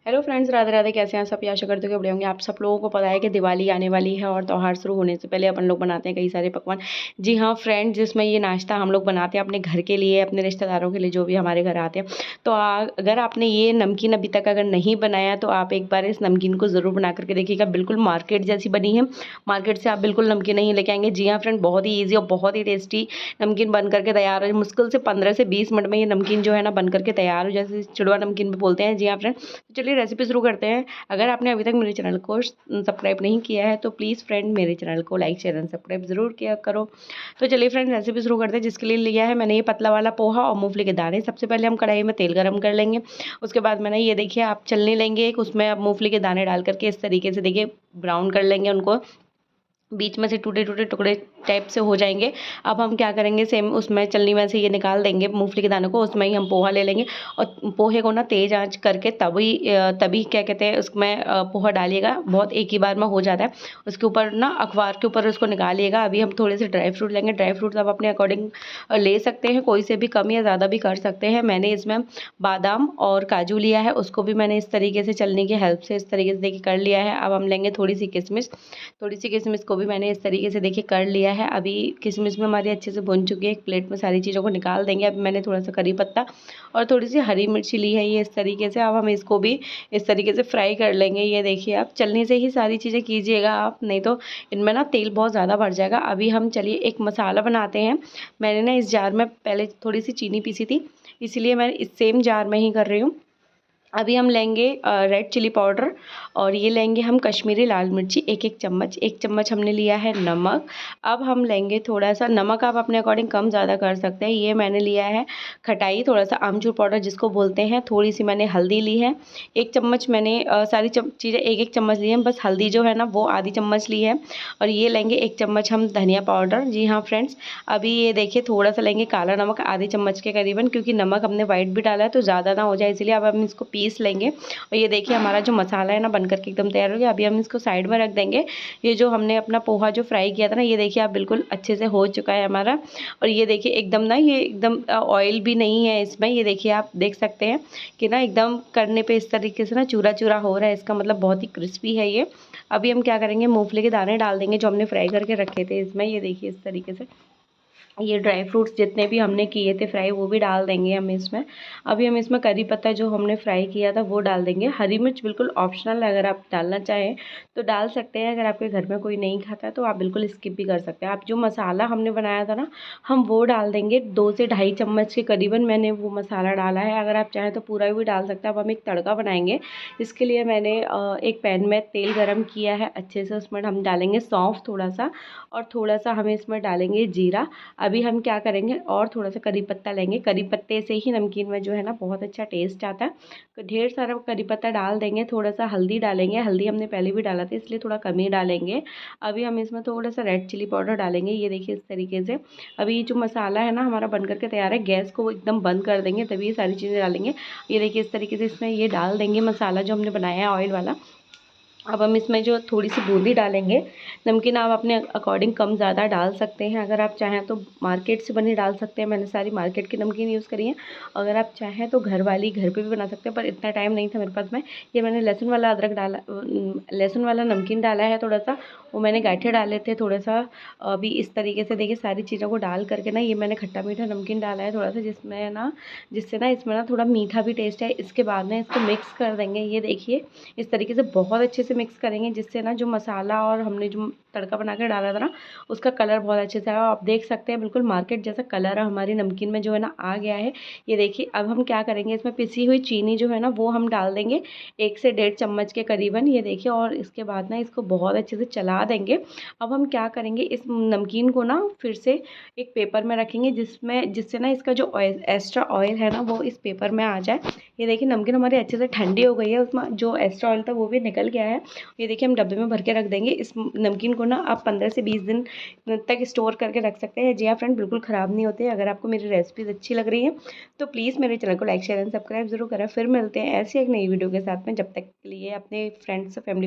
Hello friends, Radhe Radhe. कैसे हैं सब? आशा करते हो कि बढ़िया होंगे। आप सब लोगों को पता है कि दिवाली आने वाली है और त्यौहार शुरू होने से पहले अपन लोग बनाते हैं कई सारे पकवान। जी हाँ फ्रेंड्स, जिसमें ये नाश्ता हम लोग बनाते हैं अपने घर के लिए, अपने रिश्तेदारों के लिए, जो भी हमारे घर आते हैं। तो अगर आपने ये नमकीन अभी तक अगर नहीं बनाया तो आप एक बार इस नमकीन को ज़रूर बना करके देखिएगा। बिल्कुल मार्केट जैसी बनी है। मार्केट से आप बिल्कुल नमकीन नहीं लेके आएंगे। जी हाँ फ्रेंड, बहुत ही ईजी और बहुत ही टेस्टी नमकीन बन करके तैयार है। मुश्किल से 15 से 20 मिनट में ये नमकीन जो है ना बन करके तैयार हो, जैसे चिड़वा नमकीन भी बोलते हैं। जी हाँ फ्रेंड, तो चलिए रेसिपी शुरू करते हैं। अगर आपने अभी तक मेरे चैनल को सब्सक्राइब नहीं किया है तो प्लीज़ फ्रेंड मेरे चैनल को लाइक शेयर एंड सब्सक्राइब ज़रूर किया करो। तो चलिए फ्रेंड रेसिपी शुरू करते हैं। जिसके लिए लिया है मैंने ये पतला वाला पोहा और मूंगफली के दाने। सबसे पहले हम कढ़ाई में तेल गरम कर लेंगे। उसके बाद मैंने ये देखिए आप चलनी लेंगे एक, उसमें आप मूंगफली के दाने डाल करके इस तरीके से देखिए ब्राउन कर लेंगे उनको। बीच में से टूटे टूटे टुकड़े टाइप से हो जाएंगे। अब हम क्या करेंगे, सेम उसमें चलनी में से ये निकाल देंगे मूंगफली के दानों को। उसमें ही हम पोहा ले लेंगे और पोहे को ना तेज़ आंच करके तभी क्या कहते हैं उसमें पोहा डालिएगा। बहुत एक ही बार में हो जाता है। उसके ऊपर ना अखबार के ऊपर उसको निकालिएगा। अभी हम थोड़े से ड्राई फ्रूट लेंगे। ड्राई फ्रूट आप अपने अकॉर्डिंग ले सकते हैं, कोई से भी कम या ज़्यादा भी कर सकते हैं। मैंने इसमें बादाम और काजू लिया है, उसको भी मैंने इस तरीके से चलनी की हेल्प से इस तरीके से देखिए कर लिया है। अब हम लेंगे थोड़ी सी किशमिश। थोड़ी सी किशमिश को भी मैंने इस तरीके से देखिए कर लिया है। अभी किशमिश में हमारी अच्छे से भुन चुकी है। एक प्लेट में सारी चीज़ों को निकाल देंगे। अब मैंने थोड़ा सा करी पत्ता और थोड़ी सी हरी मिर्ची ली है ये इस तरीके से। अब हम इसको भी इस तरीके से फ्राई कर लेंगे। ये देखिए आप चलनी से ही सारी चीज़ें कीजिएगा आप, नहीं तो इनमें ना तेल बहुत ज़्यादा भर जाएगा। अभी हम चलिए एक मसाला बनाते हैं। मैंने ना इस जार में पहले थोड़ी सी चीनी पीसी थी, इसलिए मैं इस सेम जार में ही कर रही हूँ। अभी हम लेंगे रेड चिली पाउडर और ये लेंगे हम कश्मीरी लाल मिर्ची एक चम्मच। एक चम्मच हमने लिया है नमक। अब हम लेंगे थोड़ा सा नमक, आप अपने अकॉर्डिंग कम ज़्यादा कर सकते हैं। ये मैंने लिया है खटाई, थोड़ा सा आमचूर पाउडर जिसको बोलते हैं। थोड़ी सी मैंने हल्दी ली है। एक चम्मच मैंने सारी चीज़ें एक चम्मच ली है, बस हल्दी जो है ना वो आधी चम्मच ली है। और ये लेंगे एक चम्मच हम धनिया पाउडर। जी हाँ फ्रेंड्स, अभी ये देखिए थोड़ा सा लेंगे काला नमक आधी चम्मच के करीबन, क्योंकि नमक हमने वाइट भी डाला है तो ज़्यादा ना हो जाए, इसलिए अब हम इसको पीस लेंगे। और ये देखिए हमारा जो मसाला है ना बनकर के एकदम तैयार हो गया। अभी हम इसको साइड में रख देंगे। ये जो हमने अपना पोहा जो फ्राई किया था ना, ये देखिए आप बिल्कुल अच्छे से हो चुका है हमारा। और ये देखिए एकदम ना ये एकदम ऑयल भी नहीं है इसमें। ये देखिए आप देख सकते हैं कि ना एकदम करने पे इस तरीके से ना चूरा चूरा हो रहा है, इसका मतलब बहुत ही क्रिस्पी है ये। अभी हम क्या करेंगे, मूंगफली के दाने डाल देंगे जो हमने फ्राई करके रखे थे इसमें। ये देखिए इस तरीके से ये ड्राई फ्रूट्स जितने भी हमने किए थे फ्राई वो भी डाल देंगे हम इसमें। अभी हम इसमें करी पत्ता जो हमने फ्राई किया था वो डाल देंगे। हरी मिर्च बिल्कुल ऑप्शनल है, अगर आप डालना चाहें तो डाल सकते हैं। अगर आपके घर में कोई नहीं खाता है तो आप बिल्कुल स्किप भी कर सकते हैं। आप जो मसाला हमने बनाया था ना हम वो डाल देंगे। 2 से ढाई चम्मच के करीबन मैंने वो मसाला डाला है। अगर आप चाहें तो पूरा भी डाल सकते हैं। अब हम एक तड़का बनाएंगे। इसके लिए मैंने एक पैन में तेल गरम किया है अच्छे से। उसमें हम डालेंगे सौंफ थोड़ा सा, और थोड़ा सा हम इसमें डालेंगे जीरा। अभी हम क्या करेंगे और थोड़ा सा करी पत्ता लेंगे। करी पत्ते से ही नमकीन में जो है ना बहुत अच्छा टेस्ट आता है, तो ढेर सारा करी पत्ता डाल देंगे। थोड़ा सा हल्दी डालेंगे, हल्दी हमने पहले भी डाला था इसलिए थोड़ा कम ही डालेंगे। अभी हम इसमें थोड़ा सा रेड चिली पाउडर डालेंगे। ये देखिए इस तरीके से। अभी ये जो मसाला है ना हमारा बन करके तैयार है। गैस को एकदम बंद कर देंगे तभी ये सारी चीज़ें डालेंगे। ये देखिए इस तरीके से इसमें ये डाल देंगे मसाला जो हमने बनाया है ऑयल वाला। अब हम इसमें जो थोड़ी सी बूंदी डालेंगे। नमकीन आप अपने अकॉर्डिंग कम ज़्यादा डाल सकते हैं। अगर आप चाहें तो मार्केट से बनी डाल सकते हैं, मैंने सारी मार्केट की नमकीन यूज़ करी है। अगर आप चाहें तो घर वाली घर पे भी बना सकते हैं, पर इतना टाइम नहीं था मेरे पास में। ये मैंने लहसुन वाला अदरक डाला, लहसुन वाला नमकीन डाला है थोड़ा सा। वो मैंने गाठे डाले थे थोड़ा सा। अभी इस तरीके से देखिए सारी चीज़ों को डाल करके ना ये मैंने खट्टा मीठा नमकीन डाला है थोड़ा सा, जिससे ना इसमें ना थोड़ा मीठा भी टेस्ट है। इसके बाद में इसको मिक्स कर देंगे। ये देखिए इस तरीके से बहुत अच्छे से मिक्स करेंगे, जिससे ना जो मसाला और हमने जो तड़का बना के डाला था ना उसका कलर बहुत अच्छे से आया। आप देख सकते हैं बिल्कुल मार्केट जैसा कलर हमारी नमकीन में जो है ना आ गया है। ये देखिए अब हम क्या करेंगे, इसमें पिसी हुई चीनी जो है ना वो हम डाल देंगे 1 से 1.5 चम्मच के करीबन। ये देखिए और इसके बाद ना इसको बहुत अच्छे से चला देंगे। अब हम क्या करेंगे, इस नमकीन को ना फिर से एक पेपर में रखेंगे जिससे ना इसका जो ऑयल एक्स्ट्रा ऑयल है ना वो इस पेपर में आ जाए। ये देखिए नमकीन हमारी अच्छे से ठंडी हो गई है, उसमें जो एक्स्ट्रा ऑयल था वो भी निकल गया है। ये देखिए हम डब्बे में भर के रख देंगे। इस नमकीन को ना आप 15 से 20 दिन तक स्टोर करके रख सकते हैं। जी हाँ फ्रेंड, बिल्कुल ख़राब नहीं होते। अगर आपको मेरी रेसिपीज़ अच्छी लग रही है तो प्लीज़ मेरे चैनल को लाइक शेयर एंड सब्सक्राइब जरूर करें। फिर मिलते हैं ऐसी एक नई वीडियो के साथ में। जब तक के लिए अपने फ्रेंड्स फैमिली